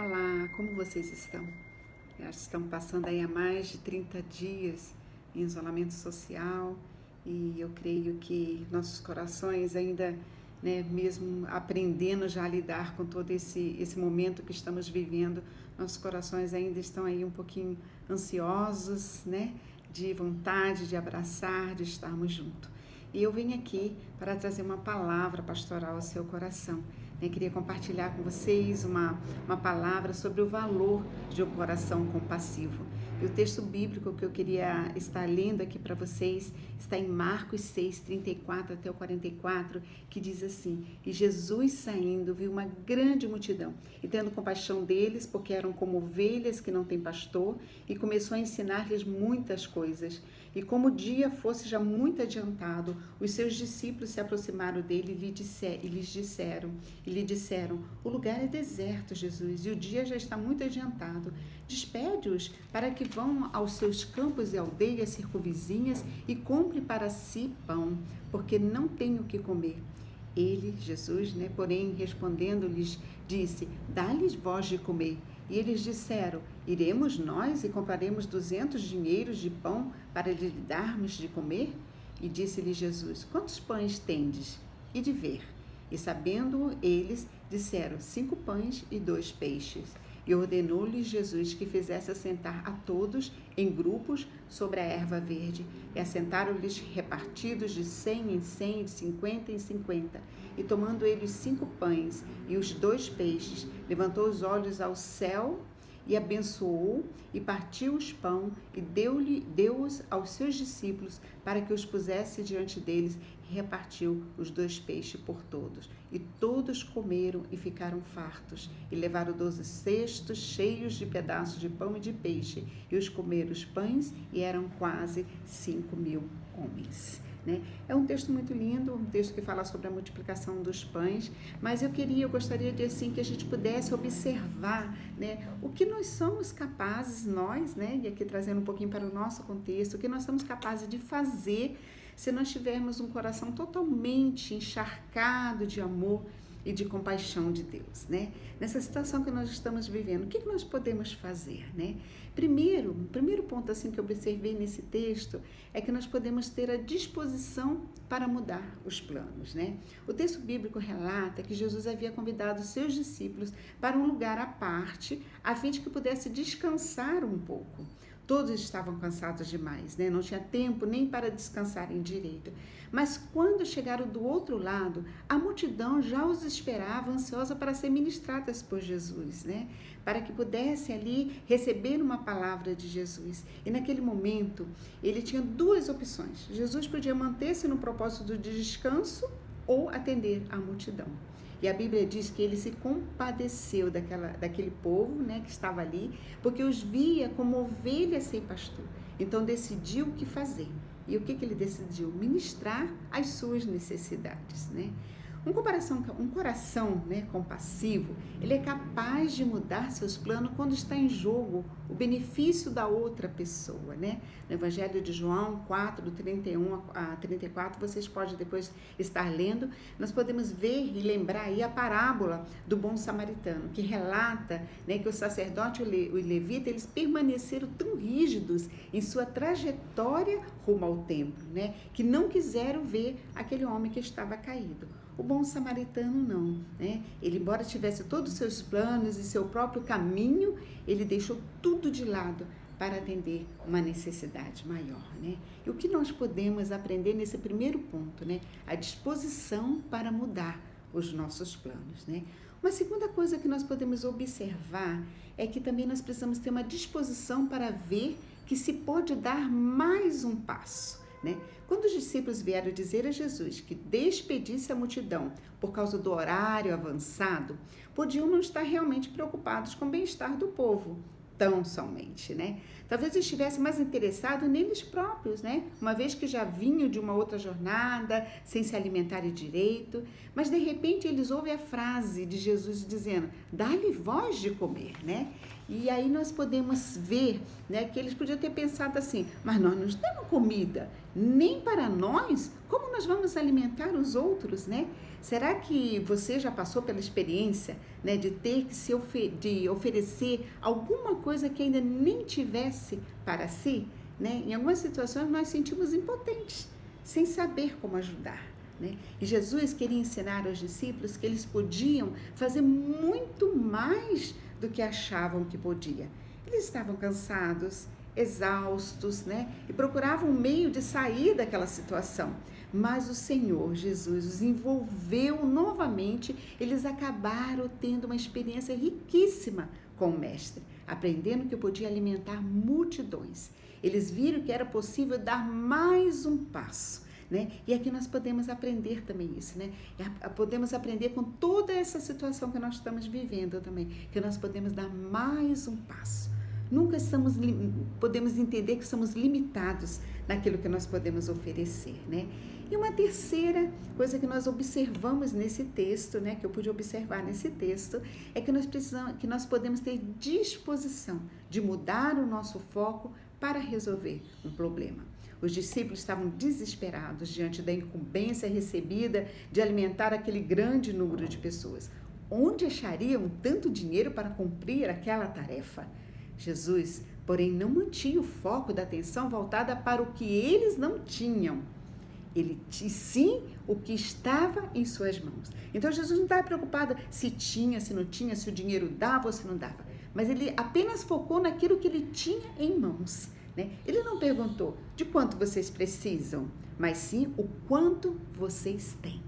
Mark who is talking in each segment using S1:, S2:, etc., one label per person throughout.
S1: Olá, como vocês estão? Já estão passando aí há mais de 30 dias em isolamento social e eu creio que nossos corações ainda, mesmo aprendendo já a lidar com todo esse momento que estamos vivendo, nossos corações ainda estão aí um pouquinho ansiosos, de vontade de abraçar, de estarmos juntos. E eu vim aqui para trazer uma palavra pastoral ao seu coração. Queria compartilhar com vocês uma palavra sobre o valor de um coração compassivo. E o texto bíblico que eu queria estar lendo aqui para vocês está em Marcos 6, 34 até o 44, que diz assim: E Jesus saindo viu uma grande multidão, e tendo compaixão deles, porque eram como ovelhas que não têm pastor, e começou a ensinar-lhes muitas coisas. E como o dia fosse já muito adiantado, os seus discípulos se aproximaram dele e lhe disseram: O lugar é deserto, Jesus, e o dia já está muito adiantado. Despede-os para que vão aos seus campos e aldeias circunvizinhas e compre para si pão, porque não têm o que comer. Ele, Jesus, porém, respondendo-lhes, disse: Dá-lhes vós de comer. E eles disseram: Iremos nós e compraremos 200 dinheiros de pão para lhe darmos de comer? E disse-lhe Jesus: Quantos pães tendes? E de ver. E sabendo eles, disseram: 5 pães e 2 peixes. E ordenou-lhes Jesus que fizesse assentar a todos em grupos sobre a erva verde. E assentaram-lhes repartidos de 100 em 100, de 50 em 50. E tomando ele os 5 pães e os 2 peixes, levantou os olhos ao céu e abençoou, e partiu os pão, e deu-os aos seus discípulos, para que os pusesse diante deles, e repartiu os 2 peixes por todos. E todos comeram e ficaram fartos, e levaram 12 cestos cheios de pedaços de pão e de peixe, e os comeram os pães, e eram quase 5.000 homens. É um texto muito lindo, um texto que fala sobre a multiplicação dos pães, mas eu gostaria de assim que a gente pudesse observar, o que nós somos capazes, e aqui trazendo um pouquinho para o nosso contexto, o que nós somos capazes de fazer se nós tivermos um coração totalmente encharcado de amor e de compaixão de Deus, Nessa situação que nós estamos vivendo, o que nós podemos fazer, o primeiro ponto assim que eu observei nesse texto é que nós podemos ter a disposição para mudar os planos, O texto bíblico relata que Jesus havia convidado seus discípulos para um lugar à parte, a fim de que pudesse descansar um pouco. Todos estavam cansados demais, não tinha tempo nem para descansarem direito. Mas quando chegaram do outro lado, a multidão já os esperava, ansiosa para ser ministradas por Jesus, para que pudessem ali receber uma palavra de Jesus. E naquele momento, ele tinha 2 opções. Jesus podia manter-se no propósito de descanso ou atender à multidão. E a Bíblia diz que ele se compadeceu daquele povo, que estava ali, porque os via como ovelhas sem pastor. Então decidiu o que fazer. E o que ele decidiu? Ministrar as suas necessidades, Um coração compassivo, ele é capaz de mudar seus planos quando está em jogo o benefício da outra pessoa, No Evangelho de João 4, do 31 a 34, vocês podem depois estar lendo, nós podemos ver e lembrar aí a parábola do bom samaritano, que relata, que o sacerdote e o levita, eles permaneceram tão rígidos em sua trajetória rumo ao templo, que não quiseram ver aquele homem que estava caído. O bom samaritano não, Ele, embora tivesse todos os seus planos e seu próprio caminho, ele deixou tudo de lado para atender uma necessidade maior, E o que nós podemos aprender nesse primeiro ponto, A disposição para mudar os nossos planos, Uma segunda coisa que nós podemos observar é que também nós precisamos ter uma disposição para ver que se pode dar mais um passo. Quando os discípulos vieram dizer a Jesus que despedisse a multidão por causa do horário avançado, podiam não estar realmente preocupados com o bem-estar do povo, tão somente, Talvez estivessem mais interessados neles próprios, Uma vez que já vinham de uma outra jornada, sem se alimentarem direito, mas de repente eles ouvem a frase de Jesus dizendo: dá-lhe vós de comer, E aí nós podemos ver, que eles podiam ter pensado assim: mas nós não temos comida. nem para nós, como nós vamos alimentar os outros, né? Será que você já passou pela experiência, né, de ter que de oferecer alguma coisa que ainda nem tivesse para si, né? Em algumas situações nós sentimos impotentes, sem saber como ajudar, né? E Jesus queria ensinar aos discípulos que eles podiam fazer muito mais do que achavam que podia. Eles estavam cansados, exaustos, né? E procuravam um meio de sair daquela situação. Mas o Senhor Jesus os envolveu novamente, eles acabaram tendo uma experiência riquíssima com o Mestre, aprendendo que podia alimentar multidões. Eles viram que era possível dar mais um passo, né? E aqui nós podemos aprender também isso, né? Podemos aprender com toda essa situação que nós estamos vivendo também, que nós podemos dar mais um passo. Nunca podemos entender que somos limitados naquilo que nós podemos oferecer, né? E uma terceira coisa que nós observamos nesse texto, né, que eu pude observar nesse texto, é que nós podemos ter disposição de mudar o nosso foco para resolver um problema. Os discípulos estavam desesperados diante da incumbência recebida de alimentar aquele grande número de pessoas. Onde achariam tanto dinheiro para cumprir aquela tarefa? Jesus, porém, não mantinha o foco da atenção voltada para o que eles não tinham. Ele tinha sim o que estava em suas mãos. Então Jesus não estava preocupado se tinha, se não tinha, se o dinheiro dava ou se não dava. Mas ele apenas focou naquilo que ele tinha em mãos, né? Ele não perguntou de quanto vocês precisam, mas sim o quanto vocês têm,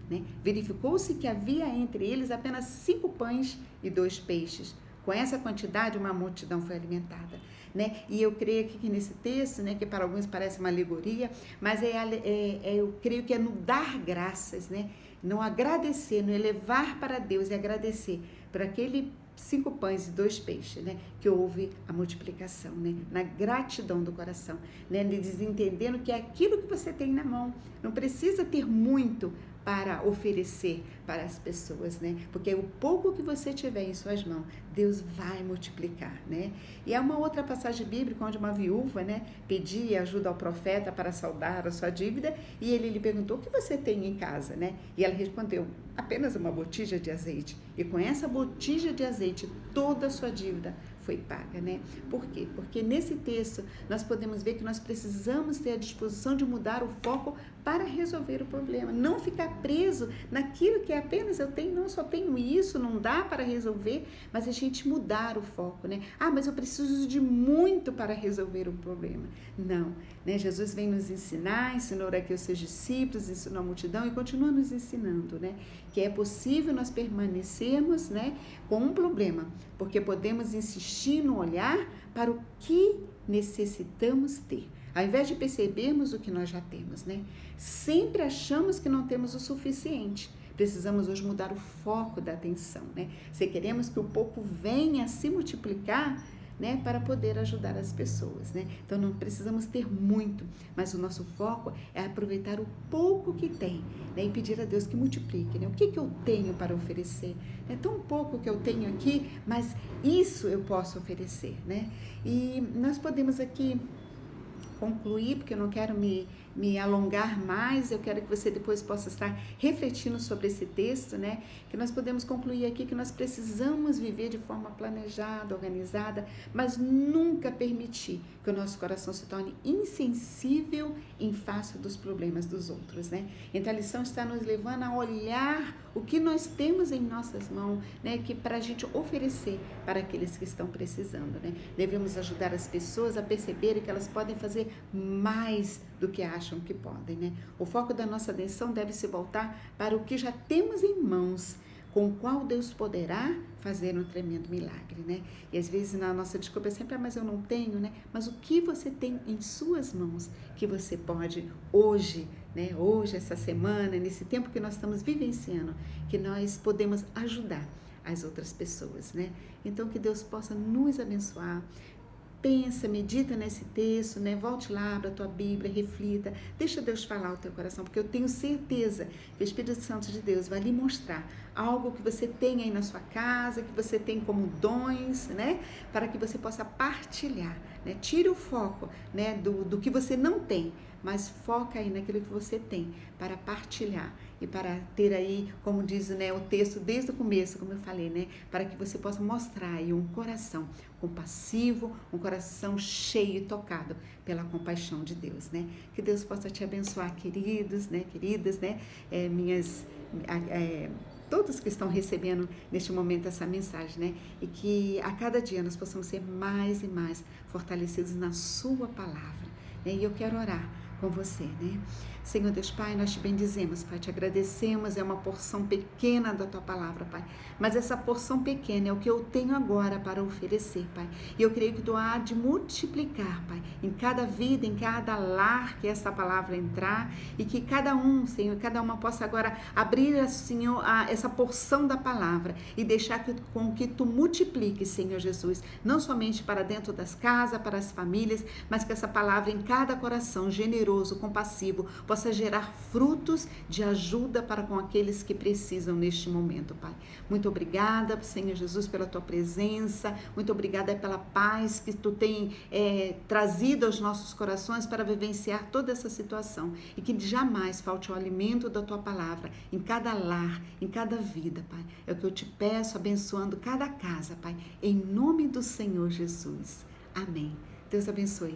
S1: né? Verificou-se que havia entre eles apenas 5 pães e 2 peixes. Com essa quantidade, uma multidão foi alimentada, né? E eu creio que nesse texto, né, que para alguns parece uma alegoria, mas eu creio que é no dar graças, né? No agradecer, no elevar para Deus e agradecer por aquele 5 pães e 2 peixes, né? Que houve a multiplicação, né? Na gratidão do coração, né? Eles entendendo que é aquilo que você tem na mão, não precisa ter muito para oferecer para as pessoas, né? Porque o pouco que você tiver em suas mãos, Deus vai multiplicar, né? E há uma outra passagem bíblica onde uma viúva, né, pedia ajuda ao profeta para saldar a sua dívida e ele lhe perguntou: o que você tem em casa, né? E ela respondeu: apenas uma botija de azeite. E com essa botija de azeite, toda a sua dívida foi paga, né? Por quê? Porque nesse texto nós podemos ver que nós precisamos ter a disposição de mudar o foco para resolver o problema, não ficar preso naquilo que é apenas eu tenho, não só tenho isso, não dá para resolver, mas a gente mudar o foco, né? Ah, mas eu preciso de muito para resolver o problema. Não, né? Jesus vem nos ensinar, ensinou aqui os seus discípulos, ensinou a multidão e continua nos ensinando, né? Que é possível nós permanecermos, né, com um problema, porque podemos insistir no olhar para o que necessitamos ter, ao invés de percebermos o que nós já temos, né? Sempre achamos que não temos o suficiente. Precisamos hoje mudar o foco da atenção, né? Se queremos que o pouco venha a se multiplicar, né, para poder ajudar as pessoas, né? Então não precisamos ter muito, mas o nosso foco é aproveitar o pouco que tem, né, e pedir a Deus que multiplique, né? O que eu tenho para oferecer? É tão pouco que eu tenho aqui, mas isso eu posso oferecer, né? E nós podemos aqui concluir, porque eu não quero me alongar mais, eu quero que você depois possa estar refletindo sobre esse texto, né? Que nós podemos concluir aqui que nós precisamos viver de forma planejada, organizada, mas nunca permitir que o nosso coração se torne insensível em face dos problemas dos outros, né? Então a lição está nos levando a olhar o que nós temos em nossas mãos, né? Que para a gente oferecer para aqueles que estão precisando, né? Devemos ajudar as pessoas a perceberem que elas podem fazer mais do que acham que podem, né? O foco da nossa atenção deve se voltar para o que já temos em mãos, com o qual Deus poderá fazer um tremendo milagre, né? E às vezes na nossa desculpa é sempre, mas eu não tenho, né? Mas o que você tem em suas mãos que você pode hoje, né? Hoje, essa semana, nesse tempo que nós estamos vivenciando, que nós podemos ajudar as outras pessoas, né? Então que Deus possa nos abençoar, pensa, medita nesse texto, né? Volte lá, abra a tua Bíblia, reflita, deixa Deus falar ao teu coração, porque eu tenho certeza que o Espírito Santo de Deus vai lhe mostrar algo que você tem aí na sua casa, que você tem como dons, né? Para que você possa partilhar, né? Tire o foco, né? Do que você não tem, mas foca aí naquilo que você tem para partilhar e para ter aí, como diz, né, o texto desde o começo, como eu falei, né? Para que você possa mostrar aí um coração compassivo, um coração cheio e tocado pela compaixão de Deus, né? Que Deus possa te abençoar, queridos, né? Queridas, né? Todos que estão recebendo neste momento essa mensagem, né? E que a cada dia nós possamos ser mais e mais fortalecidos na sua palavra, né? E eu quero orar com você, né? Senhor Deus Pai, nós te bendizemos, Pai, te agradecemos, é uma porção pequena da tua palavra, Pai, mas essa porção pequena é o que eu tenho agora para oferecer, Pai, e eu creio que tu há de multiplicar, Pai, em cada vida, em cada lar que essa palavra entrar, e que cada um, Senhor, cada uma possa agora abrir, Senhor, essa porção da palavra e deixar com que tu multipliques, Senhor Jesus, não somente para dentro das casas, para as famílias, mas que essa palavra em cada coração generoso, compassivo, possa gerar frutos de ajuda para com aqueles que precisam neste momento, Pai. Muito obrigada, Senhor Jesus, pela tua presença, muito obrigada pela paz que tu tem trazido aos nossos corações para vivenciar toda essa situação e que jamais falte o alimento da tua palavra em cada lar, em cada vida, Pai. É o que eu te peço, abençoando cada casa, Pai, em nome do Senhor Jesus. Amém. Deus abençoe.